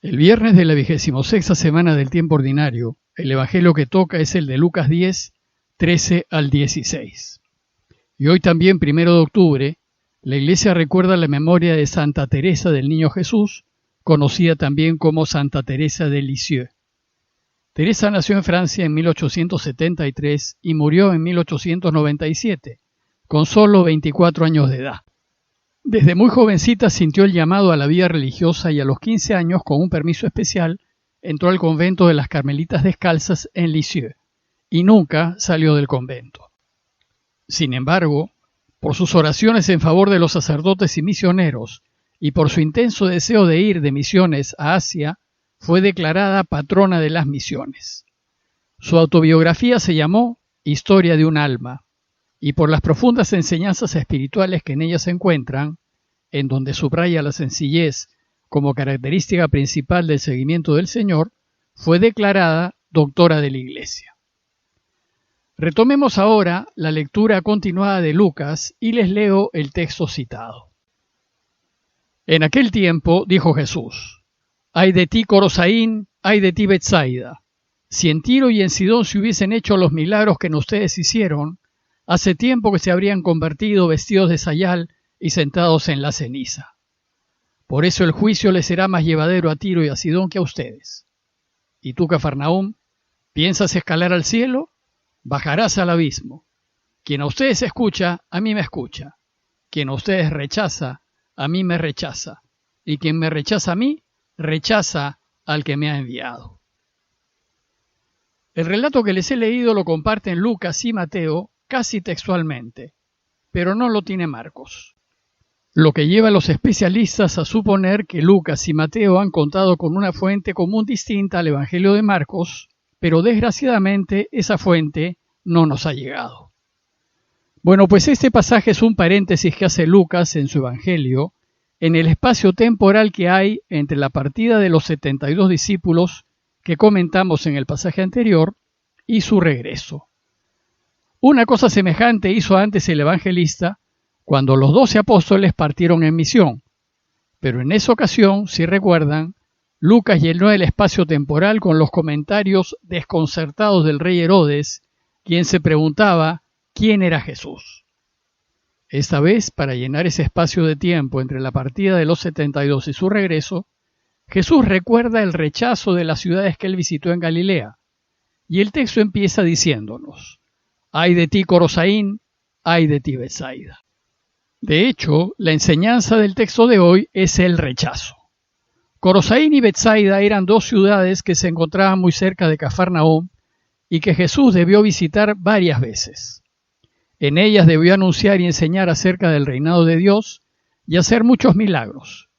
El viernes de la 26ª semana del tiempo ordinario, el evangelio que toca es el de Lucas 10, 13 al 16. Y hoy también, 1 de octubre, la Iglesia recuerda la memoria de Santa Teresa del Niño Jesús, conocida también como Santa Teresa de Lisieux. Teresa nació en Francia en 1873 y murió en 1897, con solo 24 años de edad. Desde muy jovencita sintió el llamado a la vida religiosa y a los 15 años, con un permiso especial, entró al convento de las Carmelitas Descalzas en Lisieux y nunca salió del convento. Sin embargo, por sus oraciones en favor de los sacerdotes y misioneros y por su intenso deseo de ir de misiones a Asia, fue declarada patrona de las misiones. Su autobiografía se llamó Historia de un alma, y por las profundas enseñanzas espirituales que en ella se encuentran, en donde subraya la sencillez como característica principal del seguimiento del Señor, fue declarada doctora de la Iglesia. Retomemos ahora la lectura continuada de Lucas y les leo el texto citado. En aquel tiempo dijo Jesús: «Ay de ti, Corosaín, ay de ti, Betsaida. Si en Tiro y en Sidón se hubiesen hecho los milagros que en ustedes hicieron, hace tiempo que se habrían convertido vestidos de sayal y sentados en la ceniza. Por eso el juicio les será más llevadero a Tiro y a Sidón que a ustedes. Y tú, Cafarnaúm, ¿piensas escalar al cielo? Bajarás al abismo. Quien a ustedes escucha, a mí me escucha. Quien a ustedes rechaza, a mí me rechaza. Y quien me rechaza a mí, rechaza al que me ha enviado». El relato que les he leído lo comparten Lucas y Mateo casi textualmente, pero no lo tiene Marcos, lo que lleva a los especialistas a suponer que Lucas y Mateo han contado con una fuente común distinta al Evangelio de Marcos, pero desgraciadamente esa fuente no nos ha llegado. Bueno, pues este pasaje es un paréntesis que hace Lucas en su Evangelio en el espacio temporal que hay entre la partida de los 72 discípulos que comentamos en el pasaje anterior y su regreso. Una cosa semejante hizo antes el evangelista cuando los 12 apóstoles partieron en misión, pero en esa ocasión, si recuerdan, Lucas llenó el espacio temporal con los comentarios desconcertados del rey Herodes, quien se preguntaba quién era Jesús. Esta vez, para llenar ese espacio de tiempo entre la partida de los 72 y su regreso, Jesús recuerda el rechazo de las ciudades que él visitó en Galilea, y el texto empieza diciéndonos: «Ay de ti, Corosaín, ay de ti, Betsaida». De hecho, la enseñanza del texto de hoy es el rechazo. Corosaín y Betsaida eran dos ciudades que se encontraban muy cerca de Cafarnaúm y que Jesús debió visitar varias veces. En ellas debió anunciar y enseñar acerca del reinado de Dios y hacer muchos milagros.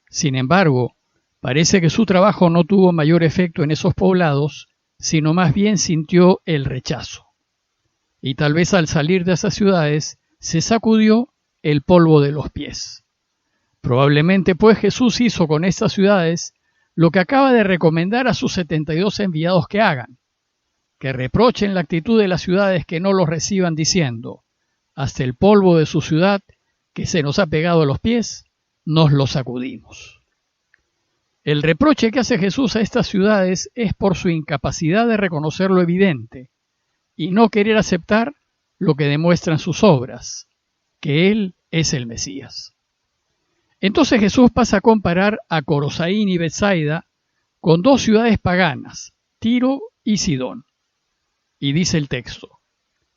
Sin embargo, parece que su trabajo no tuvo mayor efecto en esos poblados, sino más bien sintió el rechazo. Y tal vez al salir de esas ciudades se sacudió el polvo de los pies. Probablemente pues Jesús hizo con estas ciudades lo que acaba de recomendar a sus 72 enviados que hagan, que reprochen la actitud de las ciudades que no los reciban diciendo: «Hasta el polvo de su ciudad que se nos ha pegado a los pies, nos lo sacudimos». El reproche que hace Jesús a estas ciudades es por su incapacidad de reconocer lo evidente y no querer aceptar lo que demuestran sus obras, que Él es el Mesías. Entonces Jesús pasa a comparar a Corosaín y Betsaida con dos ciudades paganas, Tiro y Sidón. Y dice el texto: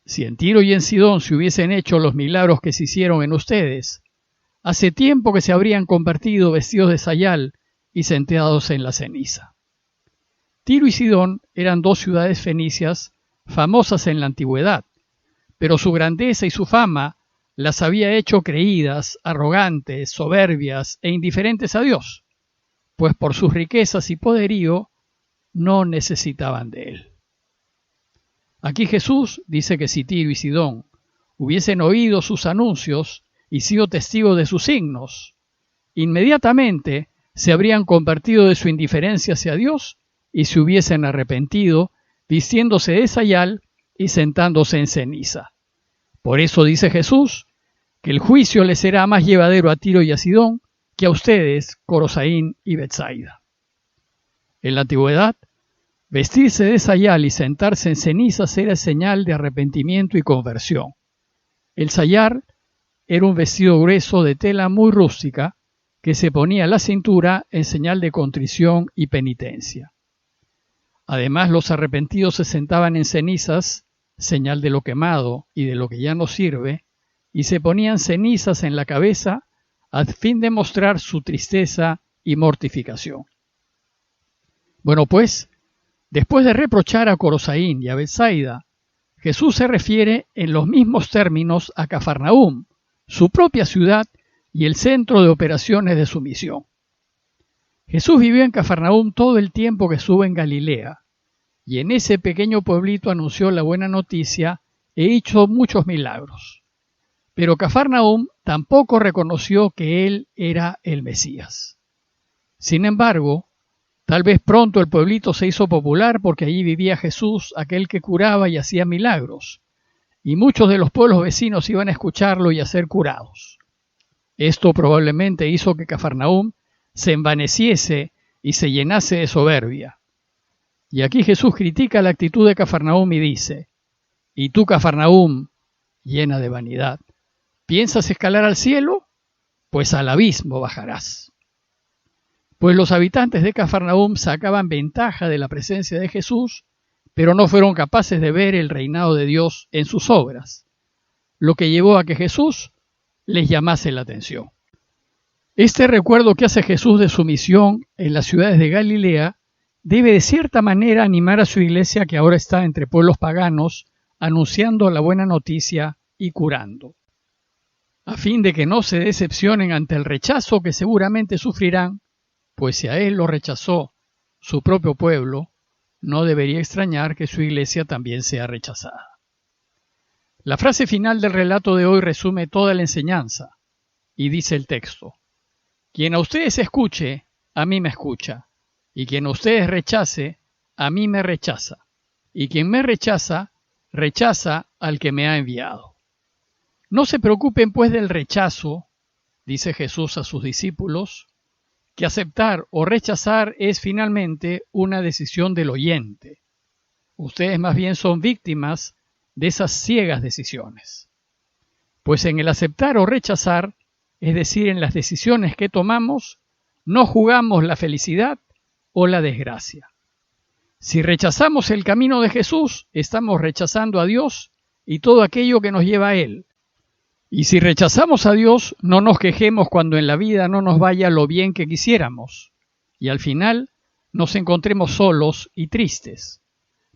«Si en Tiro y en Sidón se hubiesen hecho los milagros que se hicieron en ustedes, hace tiempo que se habrían convertido vestidos de sayal y sentados en la ceniza». Tiro y Sidón eran dos ciudades fenicias famosas en la antigüedad, pero su grandeza y su fama las había hecho creídas, arrogantes, soberbias e indiferentes a Dios, pues por sus riquezas y poderío no necesitaban de Él. Aquí Jesús dice que si Tiro y Sidón hubiesen oído sus anuncios y sido testigos de sus signos, inmediatamente se habrían convertido de su indiferencia hacia Dios y se hubiesen arrepentido, vistiéndose de sayal y sentándose en ceniza. Por eso dice Jesús que el juicio les será más llevadero a Tiro y a Sidón que a ustedes, Corosaín y Betsaida. En la antigüedad, vestirse de sayal y sentarse en cenizas era señal de arrepentimiento y conversión. El sayal era un vestido grueso de tela muy rústica que se ponía a la cintura en señal de contrición y penitencia. Además, los arrepentidos se sentaban en cenizas, señal de lo quemado y de lo que ya no sirve, y se ponían cenizas en la cabeza a fin de mostrar su tristeza y mortificación. Bueno, pues, después de reprochar a Corosaín y a Betsaida, Jesús se refiere en los mismos términos a Cafarnaúm, su propia ciudad y el centro de operaciones de su misión. Jesús vivió en Cafarnaúm todo el tiempo que estuvo en Galilea, y en ese pequeño pueblito anunció la buena noticia e hizo muchos milagros. Pero Cafarnaúm tampoco reconoció que él era el Mesías. Sin embargo, tal vez pronto el pueblito se hizo popular porque allí vivía Jesús, aquel que curaba y hacía milagros, y muchos de los pueblos vecinos iban a escucharlo y a ser curados. Esto probablemente hizo que Cafarnaúm se envaneciese y se llenase de soberbia. Y aquí Jesús critica la actitud de Cafarnaúm y dice: «¿Y tú, Cafarnaúm, llena de vanidad, piensas escalar al cielo? Pues al abismo bajarás». Pues los habitantes de Cafarnaúm sacaban ventaja de la presencia de Jesús, pero no fueron capaces de ver el reinado de Dios en sus obras, lo que llevó a que Jesús les llamase la atención. Este recuerdo que hace Jesús de su misión en las ciudades de Galilea debe de cierta manera animar a su iglesia, que ahora está entre pueblos paganos, anunciando la buena noticia y curando. A fin de que no se decepcionen ante el rechazo que seguramente sufrirán, pues si a él lo rechazó su propio pueblo, no debería extrañar que su iglesia también sea rechazada. La frase final del relato de hoy resume toda la enseñanza, y dice el texto: «Quien a ustedes escuche, a mí me escucha, y quien a ustedes rechace, a mí me rechaza, y quien me rechaza, rechaza al que me ha enviado». No se preocupen pues del rechazo, dice Jesús a sus discípulos, que aceptar o rechazar es finalmente una decisión del oyente. Ustedes más bien son víctimas de esas ciegas decisiones. Pues en el aceptar o rechazar, es decir, en las decisiones que tomamos, no jugamos la felicidad o la desgracia. Si rechazamos el camino de Jesús, estamos rechazando a Dios y todo aquello que nos lleva a Él. Y si rechazamos a Dios, no nos quejemos cuando en la vida no nos vaya lo bien que quisiéramos, y al final nos encontremos solos y tristes.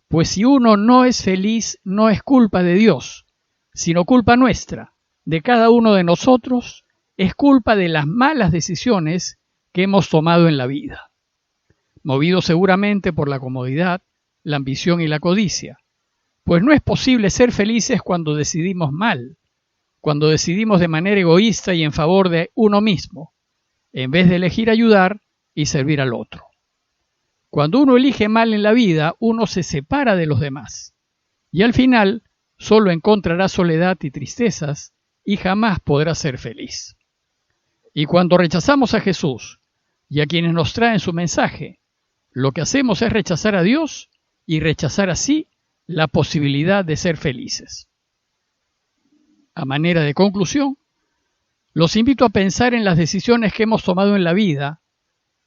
Pues si uno no es feliz, no es culpa de Dios, sino culpa nuestra, de cada uno de nosotros, es culpa de las malas decisiones que hemos tomado en la vida, movidos seguramente por la comodidad, la ambición y la codicia. Pues no es posible ser felices cuando decidimos mal, cuando decidimos de manera egoísta y en favor de uno mismo, en vez de elegir ayudar y servir al otro. Cuando uno elige mal en la vida, uno se separa de los demás, y al final solo encontrará soledad y tristezas y jamás podrá ser feliz. Y cuando rechazamos a Jesús y a quienes nos traen su mensaje, lo que hacemos es rechazar a Dios y rechazar así la posibilidad de ser felices. A manera de conclusión, los invito a pensar en las decisiones que hemos tomado en la vida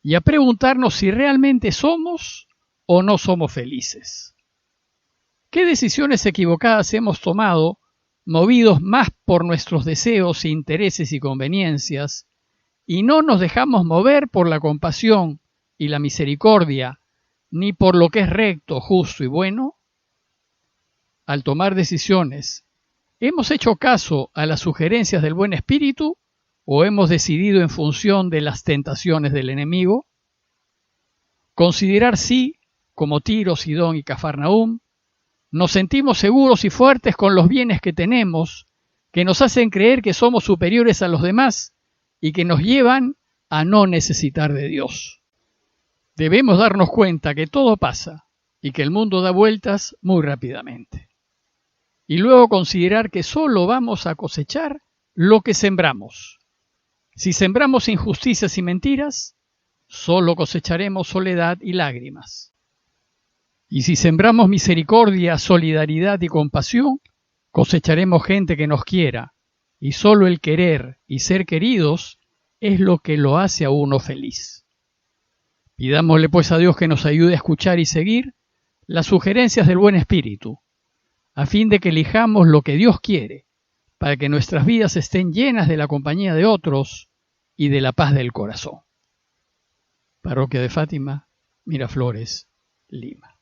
y a preguntarnos si realmente somos o no somos felices. ¿Qué decisiones equivocadas hemos tomado, movidos más por nuestros deseos, intereses y conveniencias, y no nos dejamos mover por la compasión y la misericordia, ni por lo que es recto, justo y bueno? Al tomar decisiones, ¿hemos hecho caso a las sugerencias del buen espíritu o hemos decidido en función de las tentaciones del enemigo? Considerar sí, como Tiro, Sidón y Cafarnaúm, nos sentimos seguros y fuertes con los bienes que tenemos, que nos hacen creer que somos superiores a los demás y que nos llevan a no necesitar de Dios. Debemos darnos cuenta que todo pasa y que el mundo da vueltas muy rápidamente. Y luego considerar que solo vamos a cosechar lo que sembramos. Si sembramos injusticias y mentiras, solo cosecharemos soledad y lágrimas. Y si sembramos misericordia, solidaridad y compasión, cosecharemos gente que nos quiera, y solo el querer y ser queridos es lo que lo hace a uno feliz. Pidámosle pues a Dios que nos ayude a escuchar y seguir las sugerencias del buen espíritu, a fin de que elijamos lo que Dios quiere, para que nuestras vidas estén llenas de la compañía de otros y de la paz del corazón. Parroquia de Fátima, Miraflores, Lima.